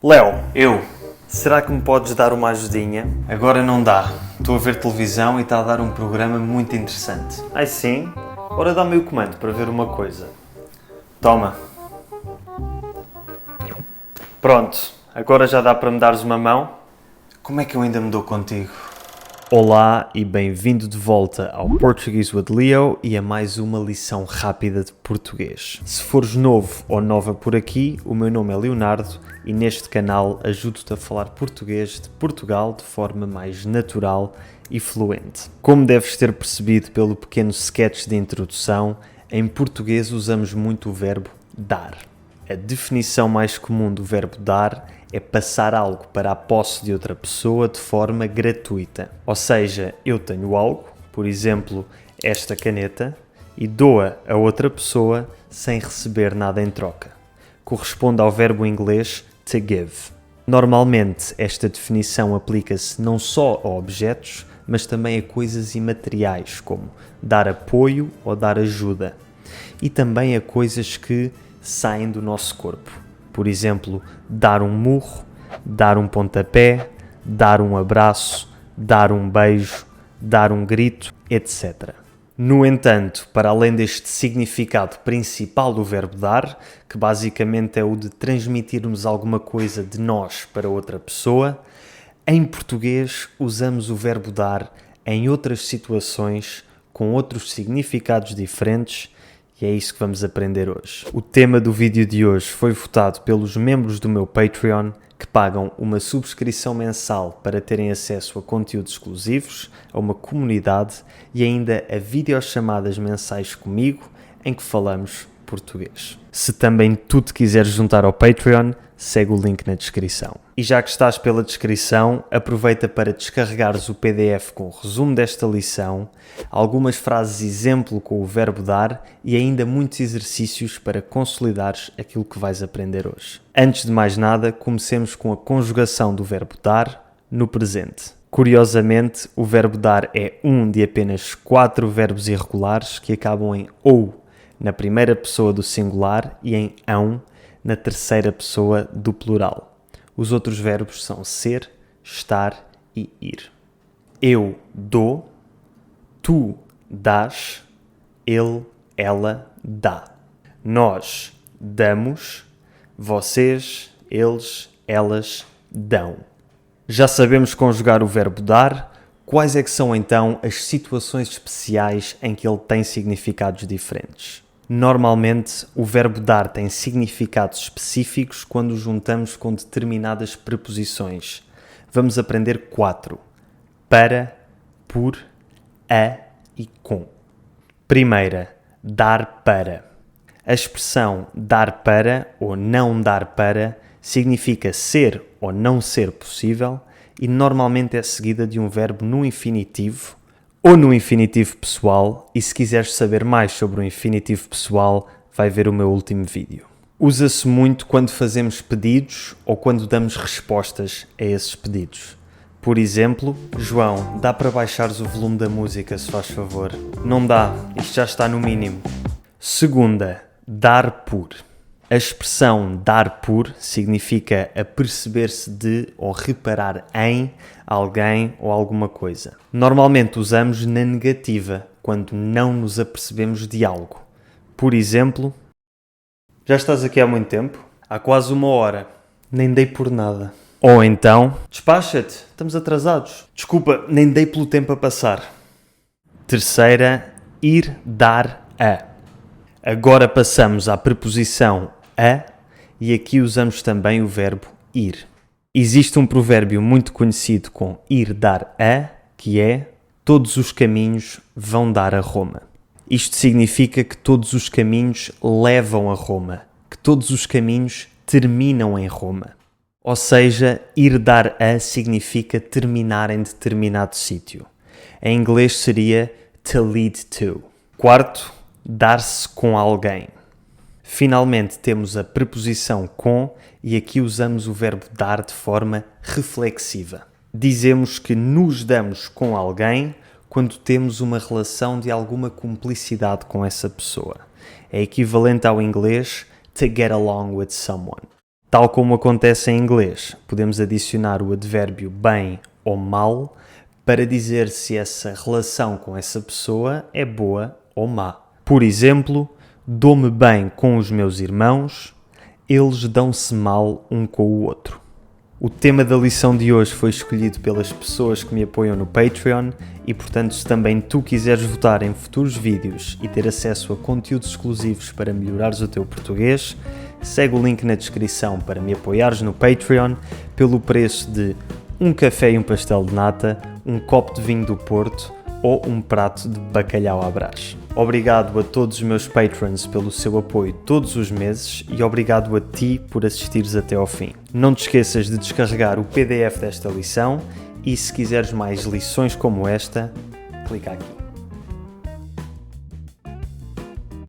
Léo, Eu? será que me podes dar uma ajudinha? Agora não dá. Estou a ver televisão e está a dar um programa muito interessante. Ai sim? Ora dá-me o comando para ver uma coisa. Toma. Pronto, agora já dá para me dares uma mão? Como é que eu ainda me dou contigo? Olá e bem-vindo de volta ao Portuguese with Leo e a mais uma lição rápida de português. Se fores novo ou nova por aqui, o meu nome é Leonardo e neste canal ajudo-te a falar português de Portugal de forma mais natural e fluente. Como deves ter percebido pelo pequeno sketch de introdução, em português usamos muito o verbo dar. A definição mais comum do verbo dar é passar algo para a posse de outra pessoa de forma gratuita. Ou seja, eu tenho algo, por exemplo, esta caneta, e dou-a a outra pessoa sem receber nada em troca. Corresponde ao verbo inglês to give. Normalmente, esta definição aplica-se não só a objetos, mas também a coisas imateriais, como dar apoio ou dar ajuda. E também a coisas que saem do nosso corpo. Por exemplo, dar um murro, dar um pontapé, dar um abraço, dar um beijo, dar um grito, etc. No entanto, para além deste significado principal do verbo dar, que basicamente é o de transmitirmos alguma coisa de nós para outra pessoa, em português usamos o verbo dar em outras situações com outros significados diferentes. E é isso que vamos aprender hoje. O tema do vídeo de hoje foi votado pelos membros do meu Patreon que pagam uma subscrição mensal para terem acesso a conteúdos exclusivos, a uma comunidade e ainda a videochamadas mensais comigo em que falamos português. Se também tu te quiseres juntar ao Patreon, segue o link na descrição. E já que estás pela descrição, aproveita para descarregares o PDF com o resumo desta lição, algumas frases exemplo com o verbo dar e ainda muitos exercícios para consolidares aquilo que vais aprender hoje. Antes de mais nada, comecemos com a conjugação do verbo dar no presente. Curiosamente, o verbo dar é um de apenas 4 verbos irregulares que acabam em ou na primeira pessoa do singular e em ão na terceira pessoa do plural. Os outros verbos são ser, estar e ir. Eu dou, tu dás, ele, ela dá. Nós damos, vocês, eles, elas dão. Já sabemos conjugar o verbo dar. Quais é que são então as situações especiais em que ele tem significados diferentes? Normalmente, o verbo dar tem significados específicos quando o juntamos com determinadas preposições. Vamos aprender 4. Para, por, a e com. Primeira, dar para. A expressão dar para ou não dar para significa ser ou não ser possível e normalmente é seguida de um verbo no infinitivo ou no infinitivo pessoal, e se quiseres saber mais sobre o infinitivo pessoal, vai ver o meu último vídeo. Usa-se muito quando fazemos pedidos ou quando damos respostas a esses pedidos. Por exemplo, João, dá para baixares o volume da música, se faz favor? Não dá, isto já está no mínimo. Segunda, dar por. A expressão dar por significa aperceber-se de ou reparar em alguém ou alguma coisa. Normalmente usamos na negativa, quando não nos apercebemos de algo. Por exemplo, já estás aqui há muito tempo? Há quase 1 hora. Nem dei por nada. Ou então, despacha-te, estamos atrasados. Desculpa, nem dei pelo tempo a passar. Terceira, ir, dar, a. Agora passamos à preposição a e aqui usamos também o verbo ir. Existe um provérbio muito conhecido com ir dar a, que é todos os caminhos vão dar a Roma. Isto significa que todos os caminhos levam a Roma, que todos os caminhos terminam em Roma. Ou seja, ir dar a significa terminar em determinado sítio. Em inglês seria to lead to. Quarto, dar-se com alguém. Finalmente temos a preposição com e aqui usamos o verbo dar de forma reflexiva. Dizemos que nos damos com alguém quando temos uma relação de alguma cumplicidade com essa pessoa. É equivalente ao inglês to get along with someone. Tal como acontece em inglês, podemos adicionar o advérbio bem ou mal para dizer se essa relação com essa pessoa é boa ou má. Por exemplo, dou-me bem com os meus irmãos, eles dão-se mal um com o outro. O tema da lição de hoje foi escolhido pelas pessoas que me apoiam no Patreon e, portanto, se também tu quiseres votar em futuros vídeos e ter acesso a conteúdos exclusivos para melhorares o teu português, segue o link na descrição para me apoiares no Patreon pelo preço de um café e um pastel de nata, um copo de vinho do Porto ou um prato de bacalhau à Brás. Obrigado a todos os meus patrons pelo seu apoio todos os meses e obrigado a ti por assistires até ao fim. Não te esqueças de descarregar o PDF desta lição e se quiseres mais lições como esta, clica aqui.